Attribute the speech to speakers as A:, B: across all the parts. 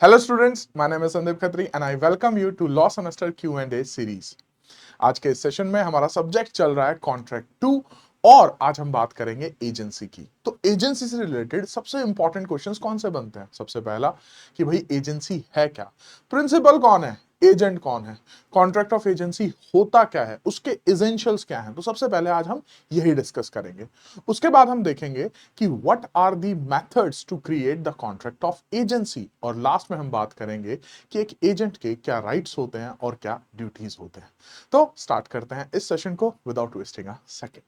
A: Hello students, my name is Sandeep Khatri and I welcome you to law semester Q&A series. आज के इस session में हमारा सब्जेक्ट चल रहा है कॉन्ट्रैक्ट 2 और आज हम बात करेंगे एजेंसी की। तो एजेंसी से रिलेटेड सबसे इंपॉर्टेंट क्वेश्चंस कौन से बनते हैं? सबसे पहला कि भाई एजेंसी है क्या, प्रिंसिपल कौन है, एजेंट कौन है, कॉन्ट्रैक्ट ऑफ एजेंसी होता क्या है, उसके एसेंशियल्स क्या हैं। तो सबसे पहले आज हम यही डिस्कस करेंगे। उसके बाद हम देखेंगे कि what are the methods to create the contract of agency और लास्ट में हम बात करेंगे कि एक एजेंट के क्या राइट्स होते हैं और क्या ड्यूटीज होते हैं। तो स्टार्ट करते हैं इस सेशन को विदाउट वेस्टिंग अ सेकंड।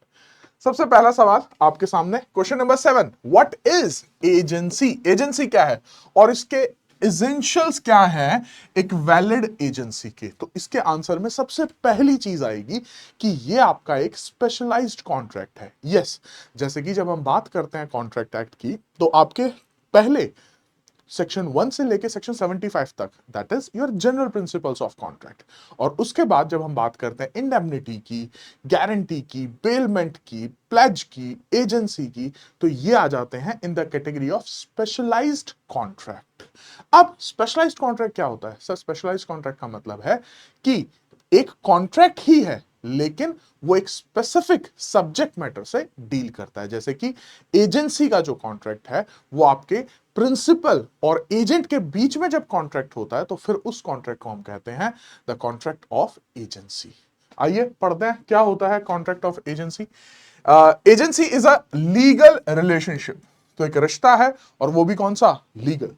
A: सबसे पहला सवाल आपके सामने, question number 7, what is agency? Agency क्या है और इसके एसेंशियल्स क्या है एक वैलिड एजेंसी के? तो इसके आंसर में सबसे पहली चीज आएगी कि ये आपका एक स्पेशलाइज्ड कॉन्ट्रैक्ट है। यस, जैसे कि जब हम बात करते हैं कॉन्ट्रैक्ट एक्ट की तो आपके पहले सेक्शन 1 से लेके सेक्शन 75 तक, that is your general principles of contract. और उसके बाद जब हम बात करते हैं इंडेमनिटी की, गारंटी की, बेलमेंट की, प्लेज की, एजेंसी की, तो ये आ जाते हैं in the category of specialised contract. अब स्पेशलाइज्ड कॉन्ट्रैक्ट क्या होता है सर? स्पेशलाइज्ड कॉन्ट्रैक्ट का मतलब है कि एक कॉन्ट्रैक्ट ही है लेकिन वो एक स्पेसिफिक सब्जेक्ट मैटर से डील करता है। जैसे कि एजेंसी का जो कॉन्ट्रैक्ट है वो आपके प्रिंसिपल और एजेंट के बीच में जब कॉन्ट्रैक्ट होता है तो फिर उस कॉन्ट्रैक्ट को हम कहते हैं द कॉन्ट्रैक्ट ऑफ एजेंसी। आइए पढ़ते हैं क्या होता है contract of agency. Agency is a legal relationship, तो एक रिश्ता है और वो भी कौन सा? Legal,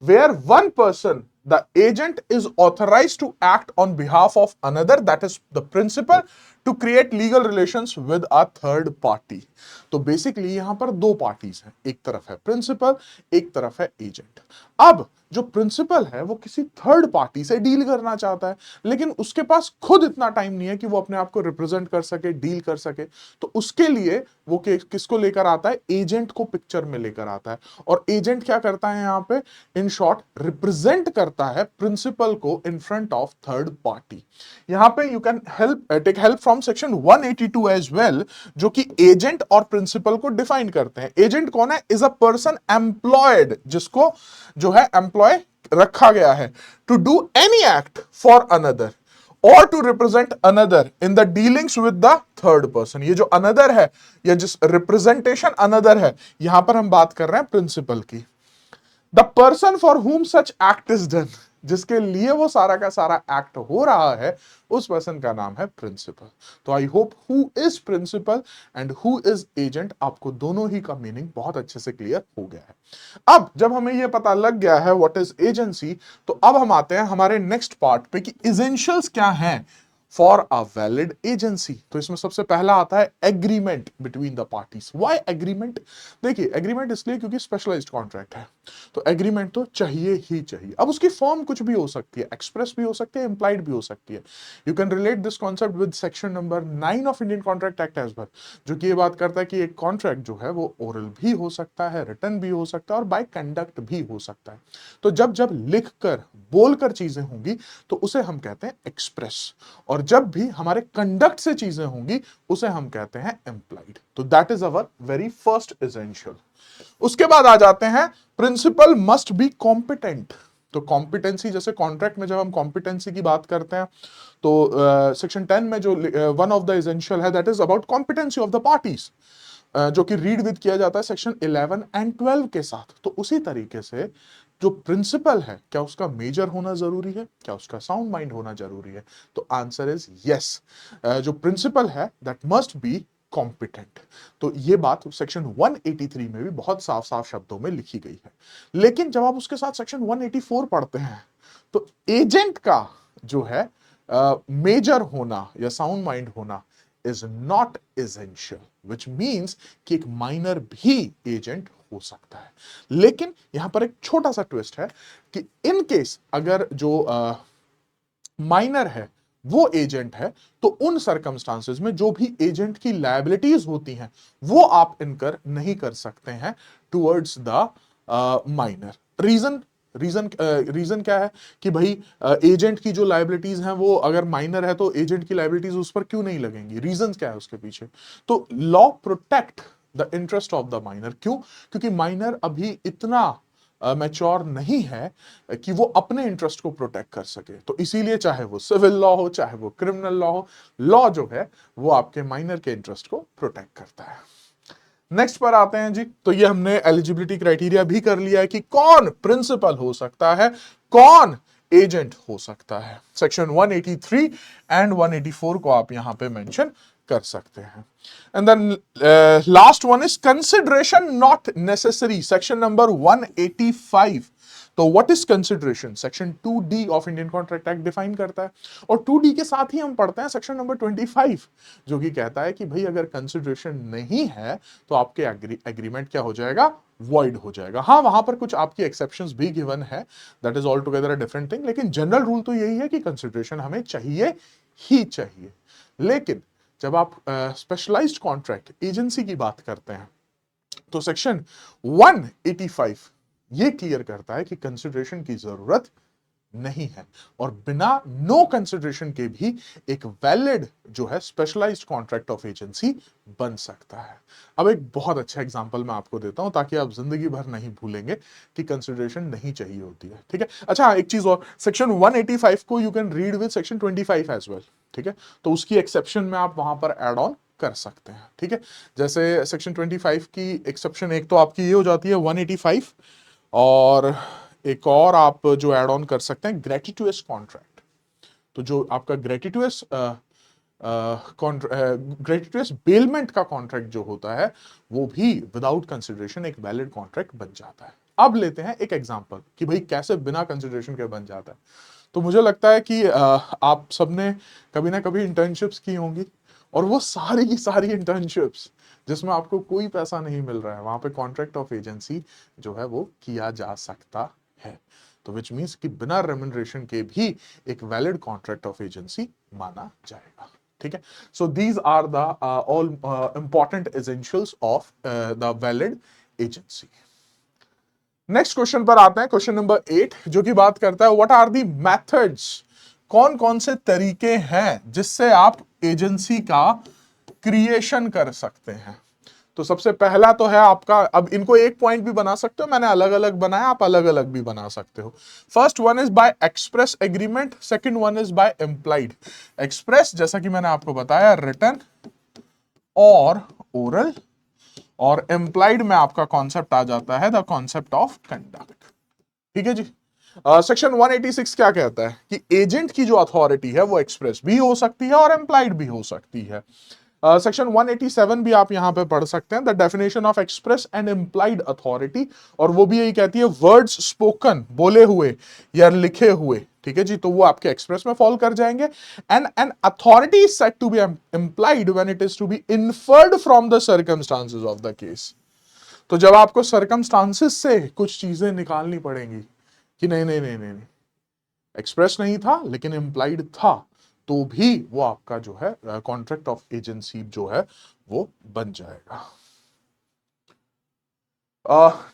A: where one person, the agent, is authorized to act on behalf of another, that is the principal, to create legal relations with a third party। तो बेसिकली यहां पर दो पार्टीज हैं, एक तरफ है प्रिंसिपल, एक तरफ है एजेंट। अब जो प्रिंसिपल है वो किसी थर्ड पार्टी से डील करना चाहता है लेकिन उसके पास खुद इतना टाइम नहीं है कि वो अपने आप को रिप्रेजेंट कर सके, डील कर सके। तो उसके लिए वो किसको लेकर आता है? एजेंट को पिक्चर में लेकर आता है। और एजेंट क्या करता है यहां पे? इन शॉर्ट रिप्रेजेंट करता है प्रिंसिपल को in front of third party. यहां पे you can take help from section 182 as well, जो कि एजेंट और प्रिंसिपल को डिफाइन करते हैं। एजेंट कौन है? इज अ पर्सन एम्प्लॉयड, जिसको जो है एम्प्लॉय रखा गया है to do any act for another or to represent another in the dealings with the third person. ये जो अनदर है या जिस रिप्रेजेंटेशन अनदर है, यहां पर हम बात कर रहे हैं प्रिंसिपल की। द पर्सन फॉर हुम सच एक्ट इज डन, जिसके लिए वो सारा का सारा एक्ट हो रहा है, उस पर्सन का नाम है प्रिंसिपल। तो I hope who is principal and who is agent, आपको दोनों ही का मीनिंग बहुत अच्छे से क्लियर हो गया है। अब जब हमें यह पता लग गया है व्हाट इज एजेंसी, तो अब हम आते हैं हमारे नेक्स्ट पार्ट पे कि एसेंशियल्स क्या हैं फॉर अ वैलिड एजेंसी। तो इसमें सबसे पहला आता है agreement between the parties. Why agreement? देखिए, एग्रीमेंट इसलिए क्योंकि स्पेशलाइज्ड कॉन्ट्रैक्ट है तो एग्रीमेंट तो चाहिए ही चाहिए। अब उसकी फॉर्म कुछ भी हो सकती है, एक्सप्रेस भी हो सकती है, इंप्लाइड भी हो सकती है। You can relate this concept with section number 9 of Indian Contract Act as well, जो कि ये बात करता है कि एक कॉन्ट्रैक्ट जो है वो ओरल भी हो सकता है, रिटन भी हो सकता है और बाय कंडक्ट भी हो सकता है। तो जब जब लिख कर, बोलकर चीजें होंगी तो उसे हम कहते हैं एक्सप्रेस, और जब भी हमारे कंडक्ट से चीजें होंगी उसे हम कहते हैं इंप्लाइड। तो that is our very first essential. उसके बाद आ जाते हैं प्रिंसिपल मस्ट बी कॉम्पिटेंट। तो कॉम्पिटेंसी, जैसे कॉन्ट्रैक्ट में जब हम कॉम्पिटेंसी की बात करते हैं तो सेक्शन 10 में जो वन ऑफ द एसेंशियल है that is about competency of the parties, जो कि रीड विद किया जाता है सेक्शन 11 एंड 12 के साथ। तो उसी तरीके से जो प्रिंसिपल है, क्या उसका मेजर होना जरूरी है, क्या उसका साउंड माइंड होना जरूरी है? तो आंसर इज यस, जो प्रिंसिपल है दैट मस्ट बी कॉम्पिटेंट। तो ये बात सेक्शन 183 में भी बहुत साफ साफ शब्दों में लिखी गई है। लेकिन जब आप उसके साथ सेक्शन 184 पढ़ते हैं तो एजेंट का जो है मेजर होना या साउंड माइंड होना is not essential, which means कि एक माइनर भी एजेंट हो सकता है। लेकिन यहां पर एक छोटा सा ट्विस्ट है कि इन केस अगर जो माइनर है वो एजेंट है तो उन सर्कमस्टांसेस में जो भी एजेंट की लायबिलिटीज होती हैं वो आप इनकर नहीं कर सकते हैं टुवर्ड्स द माइनर। रीजन क्या है कि भाई एजेंट की जो लायबिलिटीज हैं वो अगर माइनर है तो एजेंट की लायबिलिटीज उस पर क्यों नहीं लगेंगी? रीजन क्या है उसके पीछे? तो law protect the interest of the minor. क्यों? क्योंकि माइनर अभी इतना मैच्योर नहीं है कि वो अपने इंटरेस्ट को प्रोटेक्ट कर सके। तो इसीलिए चाहे वो सिविल लॉ हो, चाहे वो क्रिमिनल लॉ हो, लॉ जो है वो आपके माइनर के इंटरेस्ट को प्रोटेक्ट करता है। नेक्स्ट पर आते हैं जी। तो ये हमने एलिजिबिलिटी क्राइटेरिया भी कर लिया है कि कौन प्रिंसिपल हो सकता है, कौन एजेंट हो सकता है। सेक्शन 183 एंड 184 को आप यहां पे मेंशन कर सकते हैं। And then last one is consideration not necessary, section number 185। तो what is consideration, section 2D of Indian Contract Act define करता है। और 2D के साथ ही हम पढ़ते हैं सेक्शन नंबर 25, जो कि कहता है कि भाई अगर कंसिडरेशन नहीं है तो आपके एग्रीमेंट क्या हो जाएगा, वॉइड हो जाएगा। हाँ, वहां पर कुछ आपकी एक्सेप्शंस भी गिवन है, that is all together a different thing, लेकिन जनरल रूल तो यही है कि कंसिडरेशन हमें चाहिए ही चाहिए। लेकिन जब आप स्पेशलाइज्ड कॉन्ट्रैक्ट एजेंसी की बात करते हैं तो सेक्शन 185 ये क्लियर करता है कि कंसिडरेशन की जरूरत नहीं है, और बिना नो कंसिडरेशन के भी एक वैलिड जो है स्पेशलाइज्ड कॉन्ट्रैक्ट ऑफ एजेंसी बन सकता है। अब एक बहुत अच्छा एग्जांपल मैं आपको देता हूं ताकि आप जिंदगी भर नहीं भूलेंगे कि कंसिडरेशन नहीं चाहिए होती है। ठीक है, अच्छा एक चीज और, सेक्शन 185 को you can read with section 25 as well. ठीक है, तो उसकी एक्सेप्शन में आप वहां पर एड ऑन कर सकते हैं। ठीक है, जैसे सेक्शन 25 की एक्सेप्शन एक तो आपकी ये हो जाती है 185, और एक और आप जो ऐड ऑन कर सकते हैं ग्रेटिट्यूअस कॉन्ट्रैक्ट। तो जो आपका ग्रेटिट्यूअस बेलमेंट का कॉन्ट्रैक्ट जो होता है वो भी विदाउट कंसिडरेशन एक वैलिड कॉन्ट्रैक्ट बन जाता है। अब लेते हैं एक एग्जांपल कि भाई कैसे बिना कंसिडरेशन के बन जाता है। तो मुझे लगता है कि आप सबने कभी ना कभी इंटर्नशिप्स की होंगी, और वो सारी की सारी इंटर्नशिप्स जिसमें आपको कोई पैसा नहीं मिल रहा है, वहां पे कॉन्ट्रैक्ट ऑफ एजेंसी जो है वो किया जा सकता है। तो विच मीन्स कि बिना रेम्युनरेशन के भी एक वैलिड कॉन्ट्रैक्ट ऑफ एजेंसी माना जाएगा। ठीक है, so these are the all important essentials of the valid agency. Next question पर आते हैं, क्वेश्चन नंबर 8, जो कि बात करता है व्हाट आर दी मेथड्स, कौन कौन से तरीके हैं जिससे आप एजेंसी का क्रिएशन कर सकते हैं। तो सबसे पहला तो है आपका, अब इनको एक पॉइंट भी बना सकते हो, मैंने अलग अलग बनाया, आप अलग अलग भी बना सकते हो। First one is bye express agreement, second one is bye implied. Express जैसा कि मैंने आपको बताया रिटन और ओरल, और इम्प्लाइड में आपका कॉन्सेप्ट आ जाता है द कॉन्सेप्ट ऑफ कंडक्ट। ठीक है जी। सेक्शन 186 क्या कहता है कि एजेंट की जो अथॉरिटी है वो एक्सप्रेस भी हो सकती है और एम्प्लाइड भी हो सकती है। सेक्शन 187 भी आप यहां पे पढ़ सकते हैं, the definition of express and implied authority, और वो भी यही कहती है वर्ड्स स्पोकन, बोले हुए या लिखे हुए। ठीक है जी, तो वो आपके एक्सप्रेस में फॉल कर जाएंगे। And an authority is said to be implied when it is to be inferred from the circumstances of the case. तो जब आपको सर्कमस्टांसेस से कुछ चीजें निकालनी पड़ेंगी कि नहीं नहीं नहीं नहीं, एक्सप्रेस नहीं था लेकिन इम्प्लाइड था, तो भी वो आपका जो है कॉन्ट्रैक्ट ऑफ एजेंसी जो है वो बन जाएगा।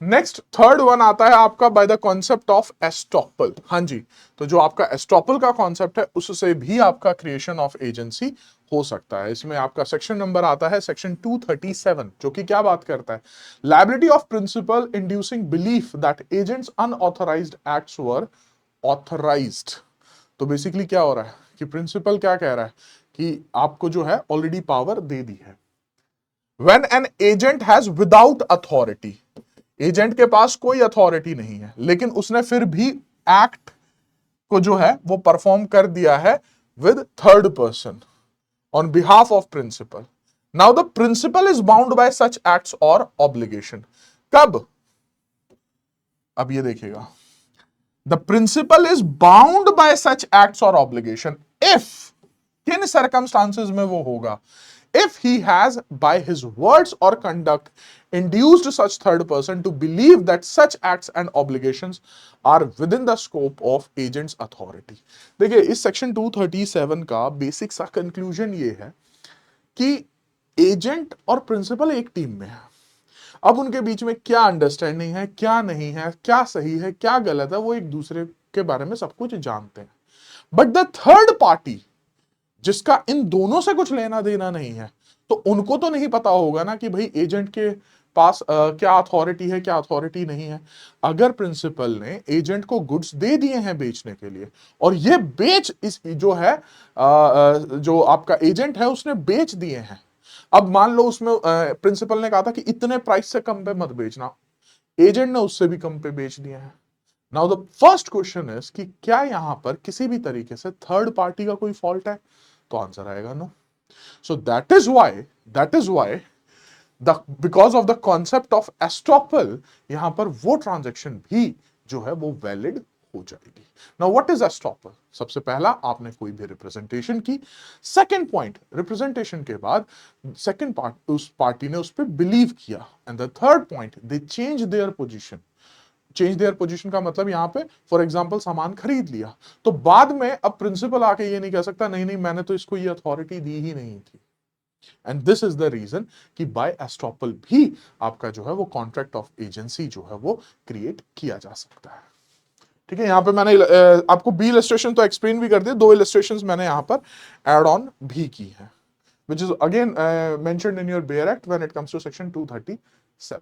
A: नेक्स्ट थर्ड वन आता है आपका by the concept of estoppel. हाँ जी, तो जो आपका एस्टॉपल का कॉन्सेप्ट है उससे भी आपका क्रिएशन ऑफ एजेंसी हो सकता है। इसमें आपका सेक्शन नंबर आता है सेक्शन 237, जो कि क्या बात करता है, liability of principal inducing belief that agents unauthorised acts were authorised. तो बेसिकली क्या हो रहा है कि प्रिंसिपल क्या कह रहा है कि आपको जो है ऑलरेडी पावर दे दी है। When an agent has without authority, agent के पास कोई अथॉरिटी नहीं है लेकिन उसने फिर भी एक्ट को जो है वो परफॉर्म कर दिया है with third person on behalf of principal. Now the principal is bound by such acts और ऑब्लिगेशन। कब, अब ये देखिएगा, the principal is bound by such acts और ऑब्लिगेशन इफ, किन सर्कमस्टांसेस में वो होगा, if he has by his words or conduct induced such third person to believe that such acts and obligations are within the scope of agent's authority। देखिए इस section 237 का basic सा conclusion ये है कि एजेंट और प्रिंसिपल एक team में है। अब उनके बीच में क्या अंडरस्टैंडिंग है, क्या नहीं है, क्या सही है, क्या गलत है, वो एक दूसरे के बारे में सब कुछ जानते हैं। बट द थर्ड पार्टी जिसका इन दोनों से कुछ लेना देना नहीं है, तो उनको तो नहीं पता होगा ना कि भाई एजेंट के पास क्या अथॉरिटी है, क्या अथॉरिटी नहीं है। अगर प्रिंसिपल ने एजेंट को गुड्स दे दिए हैं बेचने के लिए और ये बेच इस जो है जो आपका एजेंट है उसने बेच दिए हैं, अब मान लो उसमें प्रिंसिपल ने कहा था कि इतने प्राइस से कम पे मत बेचना, एजेंट ने उससे भी कम पे बेच दिए हैं। Now the first question is कि क्या यहां पर किसी भी तरीके से थर्ड पार्टी का कोई फॉल्ट है, तो आंसर आएगा no. So that is why the because of the concept of estoppel यहां पर वो ट्रांजेक्शन भी जो है वो वैलिड हो जाएगी। Now what is estoppel? सबसे पहला आपने कोई भी रिप्रेजेंटेशन की, सेकंड पॉइंट रिप्रेजेंटेशन के बाद सेकंड पार्ट उस पार्टी ने उस पर बिलीव किया, and the third point they change their position. Change their position का मतलब यहां पे फॉर एग्जांपल सामान खरीद लिया, तो बाद में अब प्रिंसिपल आके ये नहीं कह सकता नहीं नहीं मैंने तो इसको ये अथॉरिटी दी ही नहीं थी। And this is the reason कि बाय एस्टॉपल भी आपका जो है वो कॉन्ट्रैक्ट ऑफ एजेंसी जो है वो क्रिएट किया जा सकता है। ठीक है, यहां पे मैंने आपको बी इलस्ट्रेशन तो एक्सप्लेन भी कर दिया, दो इलस्ट्रेशंस मैंने यहां पर एड ऑन भी की है, which is again mentioned in your Bayer Act when it comes to section 237.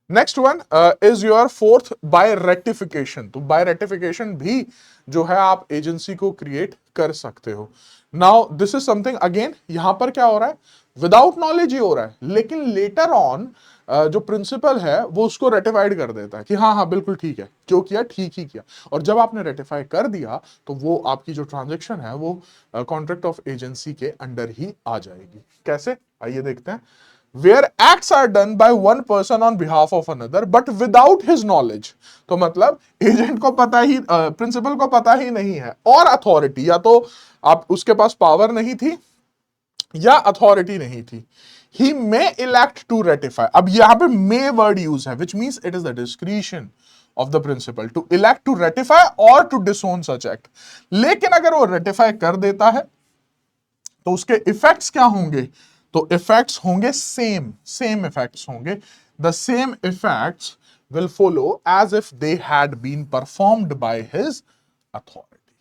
A: Next one is your fourth by ratification. तो बाय रेटिफिकेशन भी जो है आप एजेंसी को क्रिएट कर सकते हो। Now this is something again यहां पर क्या हो रहा है, विदाउट नॉलेज ही हो रहा है, लेकिन लेटर ऑन जो प्रिंसिपल है वो उसको रेटिफाइड कर देता है कि हाँ हाँ बिल्कुल ठीक है, जो किया ठीक ही किया। और जब आपने रेटिफाई कर दिया तो वो आपकी जो ट्रांजेक्शन है वो कॉन्ट्रैक्ट ऑफ एजेंसी के अंडर ही आ जाएगी। कैसे, आइए देखते हैं। Where acts are done by one person on behalf of another but without his knowledge, तो मतलब एजेंट को पता ही, प्रिंसिपल को पता ही नहीं है, और अथॉरिटी या तो आप उसके पास पावर नहीं थी या अथॉरिटी नहीं थी। He may elect to ratify, अब यहां पे मे वर्ड यूज है which means it is the discretion of the principal to elect to ratify और टू डिसोन सच एक्ट। लेकिन अगर वो रेटिफाई कर देता है तो उसके इफेक्ट्स क्या होंगे, तो इफेक्ट्स होंगे सेम इफेक्ट्स होंगे, the same effects will follow as if they had been performed by his authority.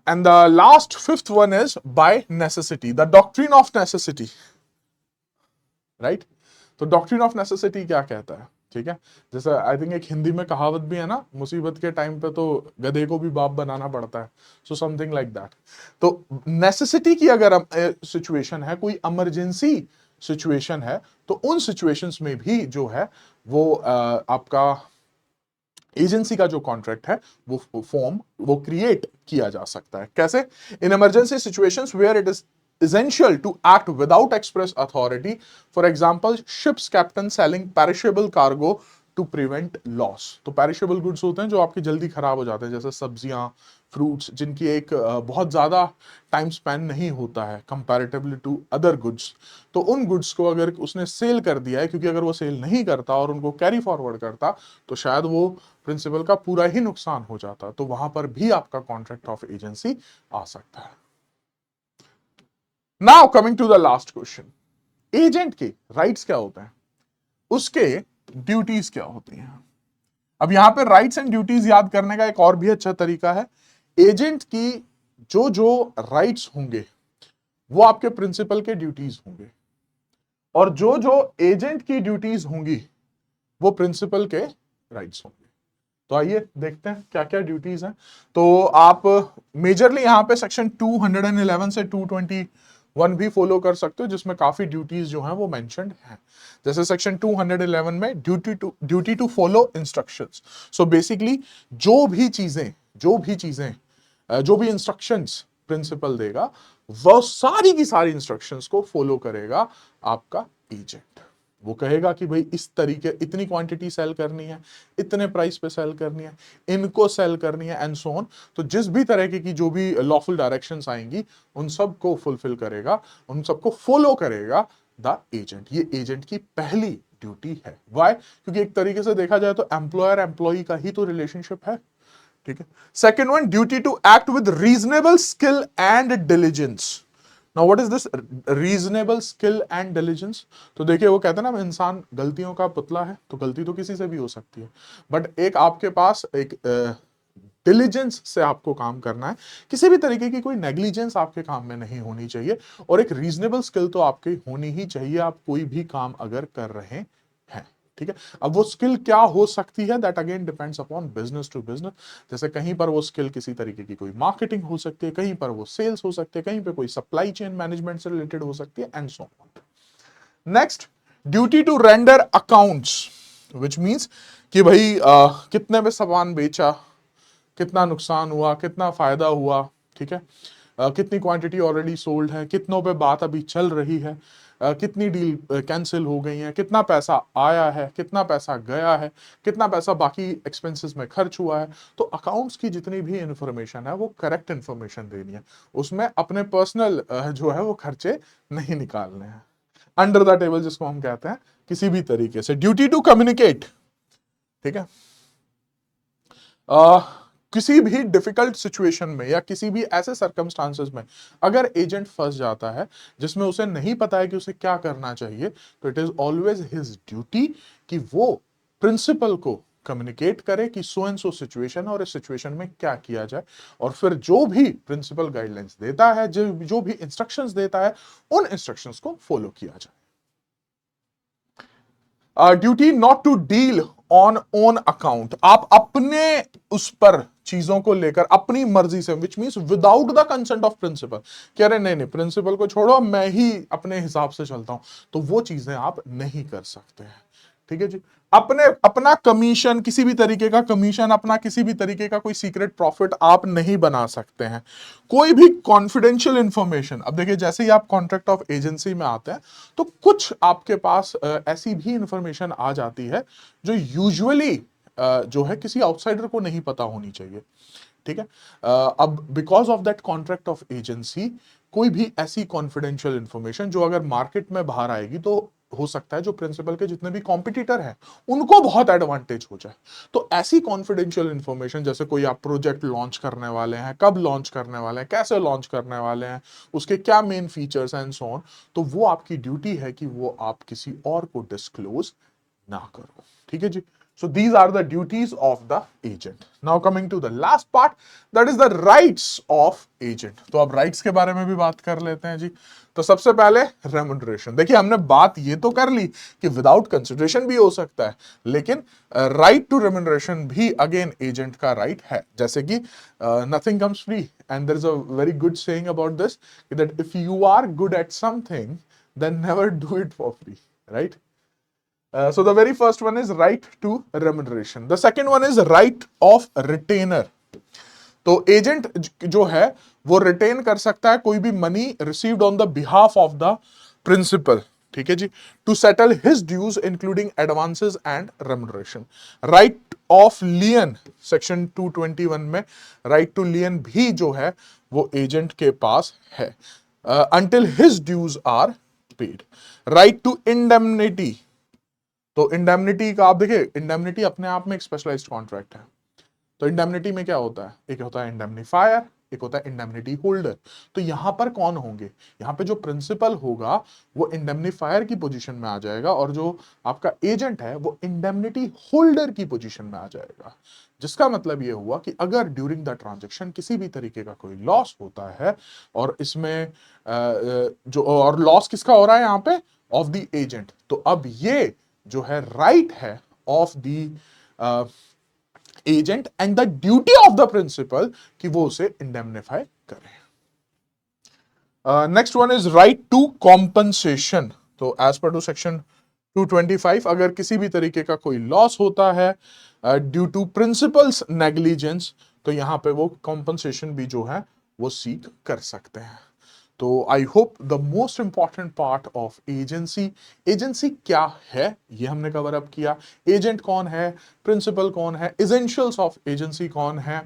A: And the last fifth one is by necessity, the doctrine of necessity, right. तो doctrine of necessity क्या कहता है, ठीक है, जैसे I think एक हिंदी में कहावत भी है ना, मुसीबत के टाइम पे तो गधे को भी बाप बनाना पड़ता है, सो समथिंग लाइक दैट। तो नेसेसिटी की अगर सिचुएशन है, कोई इमरजेंसी सिचुएशन है, तो उन सिचुएशंस में भी जो है वो आपका एजेंसी का जो कॉन्ट्रैक्ट है वो फॉर्म वो क्रिएट किया जा सकता है। कैसे, in emergency situations where it is essential to act without express authority, for example ships captain selling perishable cargo to prevent loss। तो perishable goods होते हैं जो आपके जल्दी खराब हो जाते हैं, जैसे सब्जियां, फ्रूट्स, जिनकी एक बहुत ज्यादा टाइम स्पैन नहीं होता है कंपैरेटिवली टू अदर गुड्स। तो उन गुड्स को अगर उसने सेल कर दिया है, क्योंकि अगर वो सेल नहीं करता और उनको कैरी फॉरवर्ड करता तो शायद वो प्रिंसिपल का पूरा ही नुकसान हो जाता, तो वहां पर भी आपका कॉन्ट्रैक्ट ऑफ एजेंसी आ सकता है। Now coming to the last question, agent के राइट्स क्या होते हैं, उसके ड्यूटीज क्या होती हैं। अब यहां पे राइट्स एंड ड्यूटीज याद करने का एक और भी अच्छा तरीका है, एजेंट की जो जो राइट्स होंगे वो आपके प्रिंसिपल के ड्यूटीज होंगे, और जो जो एजेंट की ड्यूटीज होंगी वो प्रिंसिपल के राइट्स होंगे। तो आइए देखते हैं क्या क्या ड्यूटीज हैं। तो आप मेजरली यहां पे सेक्शन 211 से 221 भी फॉलो कर सकते हो, जिसमें काफी ड्यूटीज जो हैं वो मेंशन्ड हैं। जैसे सेक्शन 211 में duty to follow instructions. So basically जो भी इंस्ट्रक्शंस प्रिंसिपल देगा वो सारी की सारी इंस्ट्रक्शंस को फॉलो करेगा आपका एजेंट। वो कहेगा कि भाई इस तरीके, इतनी क्वांटिटी सेल करनी है, इतने प्राइस पे सेल करनी है, इनको सेल करनी है, एंड सो ऑन। तो जिस भी तरह की जो भी लॉफुल डायरेक्शंस आएंगी उन सब को फुलफिल करेगा, उन सबको फॉलो करेगा द एजेंट। ये एजेंट की पहली ड्यूटी है। व्हाई? क्योंकि एक तरीके से देखा जाए तो एम्प्लॉयर एम्प्लॉई का ही तो रिलेशनशिप है, ठीक है। Second one, duty to act with reasonable skill and diligence. Now what is this reasonable skill and diligence? तो देखिए वो कहते हैं ना, इंसान गलतियों का पुतला है, तो गलती तो किसी से भी हो सकती है, बट एक आपके पास एक डिलीजेंस से आपको काम करना है, किसी भी तरीके की कोई नेग्लिजेंस आपके काम में नहीं होनी चाहिए, और एक रीजनेबल स्किल तो आपकी होनी ही चाहिए आप कोई भी काम अगर कर रहे हैं। ठीक है, अब वो स्किल क्या हो सकती है, that again depends upon business to business. जैसे कहीं पर वो स्किल किसी तरीके की कोई मार्केटिंग हो सकती है, कहीं पर वो सेल्स हो सकती है, कहीं पे कोई सप्लाई चेन मैनेजमेंट से रिलेटेड हो सकती है, and so on. Next, duty to render accounts, which means कि भाई कितने में सामान बेचा, कितना नुकसान हुआ, कितना फायदा हुआ, ठीक है, कितनी क्वांटिटी ऑलरेडी सोल्ड है, कितनों पे बात अभी चल रही है, कितनी डील कैंसिल हो गई है, कितना पैसा आया है, कितना पैसा गया है, कितना पैसा बाकी एक्सपेंसेस में खर्च हुआ है। तो अकाउंट्स की जितनी भी इंफॉर्मेशन है वो करेक्ट इंफॉर्मेशन देनी है, उसमें अपने पर्सनल जो है वो खर्चे नहीं निकालने हैं, अंडर द टेबल जिसको हम कहते हैं, किसी भी तरीके से। ड्यूटी टू कम्युनिकेट, ठीक है, किसी भी डिफिकल्ट सिचुएशन में या किसी भी ऐसे सर्कमस्टांसेस में अगर एजेंट फंस जाता है जिसमें उसे नहीं पता है कि उसे क्या करना चाहिए, तो it is always his duty कि वो प्रिंसिपल को कम्युनिकेट करे कि सो एंड सो सिचुएशन और इस सिचुएशन में क्या किया जाए, और फिर जो भी प्रिंसिपल गाइडलाइंस देता है, जो भी इंस्ट्रक्शंस देता है, उन इंस्ट्रक्शंस को फॉलो किया जाए। Duty not to deal on own account, आप अपने उस पर चीजों को लेकर अपनी मर्जी से, which means without the consent of principal, कह रहे नहीं नहीं प्रिंसिपल को छोड़ो मैं ही अपने हिसाब से चलता हूं, तो वो चीजें आप नहीं कर सकते हैं। ठीक है जी, अपने अपना कमीशन, किसी भी तरीके का कमीशन, अपना किसी भी तरीके का कोई सीक्रेट प्रॉफिट आप नहीं बना सकते हैं। कोई भी कॉन्फिडेंशियल इंफॉर्मेशन, अब देखिए जैसे ही आप कॉन्ट्रैक्ट ऑफ एजेंसी में आते हैं तो कुछ आपके पास ऐसी भी इंफॉर्मेशन आ जाती है जो यूजुअली जो है किसी आउटसाइडर को नहीं पता होनी चाहिए। ठीक है, अब because of that contract of agency कोई भी ऐसी कॉन्फिडेंशियल इंफॉर्मेशन जो अगर मार्केट में बाहर आएगी तो हो सकता है जो प्रिंसिपल के जितने भी कॉम्पिटिटर हैं उनको बहुत एडवांटेज हो जाए। तो ऐसी कॉन्फिडेंशियल इंफॉर्मेशन, जैसे कोई आप प्रोजेक्ट लॉन्च करने वाले हैं, कब लॉन्च करने वाले हैं, कैसे लॉन्च करने वाले हैं, उसके क्या main features and so on, तो वो आपकी ड्यूटी है कि वो आप किसी और को डिस्क्लोज ना करो। ठीक है जी, so these are the duties of the agent. Now coming to the last part, that is the rights of agent. तो अब rights के बारे में भी बात कर लेते हैं जी। तो सबसे पहले रेमुनरेशन, देखिए हमने बात ये तो कर ली कि विदाउट कंसिडरेशन भी हो सकता है, लेकिन राइट टू रेमुनरेशन भी अगेन एजेंट का राइट है। जैसे कि nothing comes free, and there is a very good saying about this, that if you are good at something then never do it for free, right? So the very first one is right to remuneration. The second one is right of retainer. तो agent जो है वो retain कर सकता है कोई भी money received on the behalf of the principal, ठीक है जी, to settle his dues including advances and remuneration. Right of lien, section 221 में राइट टू लियन भी जो है वो एजेंट के पास है, until his dues are paid. Right to indemnity, तो इंडेमनिटी का आप देखिए, इंडेमनिटी अपने आप में एक स्पेशलाइज्ड कॉन्ट्रैक्ट है। तो इंडेमनिटी में क्या होता है, एक होता है इंडेमनीफायर, एक होता है इंडेमनिटी होल्डर। तो यहां पर कौन होंगे, यहां पे जो प्रिंसिपल होगा वो इंडेमनीफायर की पोजीशन में आ जाएगा, और जो आपका एजेंट है वो इंडेमनिटी होल्डर की पोजीशन में आ जाएगा। जिसका मतलब ये हुआ कि अगर ड्यूरिंग द ट्रांजेक्शन किसी भी तरीके का कोई लॉस होता है, और इसमें जो और लॉस किसका हो रहा है यहां पे, ऑफ द एजेंट, तो अब ये जो है राइट है of the agent and the duty of the principal कि वो उसे इंडेमनिफाई करे। Next one is right to compensation. तो एज पर टू सेक्शन 225 अगर किसी भी तरीके का कोई लॉस होता है ड्यू टू प्रिंसिपल्स नेग्लिजेंस, तो यहां पे वो कॉम्पनसेशन भी जो है वो सीक कर सकते हैं। तो I hope the most important part of agency, agency क्या है ये हमने कवर अप किया, एजेंट कौन है, प्रिंसिपल कौन है, एसेंशियल्स ऑफ एजेंसी कौन है,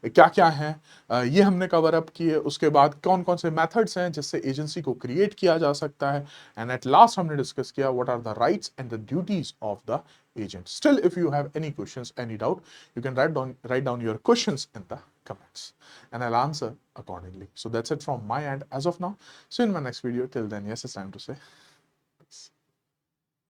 A: क्या क्या है, ये हमने कवर अप किए। उसके बाद कौन कौन से मेथड्स हैं जिससे एजेंसी को क्रिएट किया जा सकता है, एंड एट लास्ट हमने डिस्कस किया what are the rights and the duties of the agent. Still, if you have any questions, any doubt, you can write down your questions in the comments and I'll answer accordingly. So that's it from my end as of now. See you in my next video. Till then, yes, it's time to say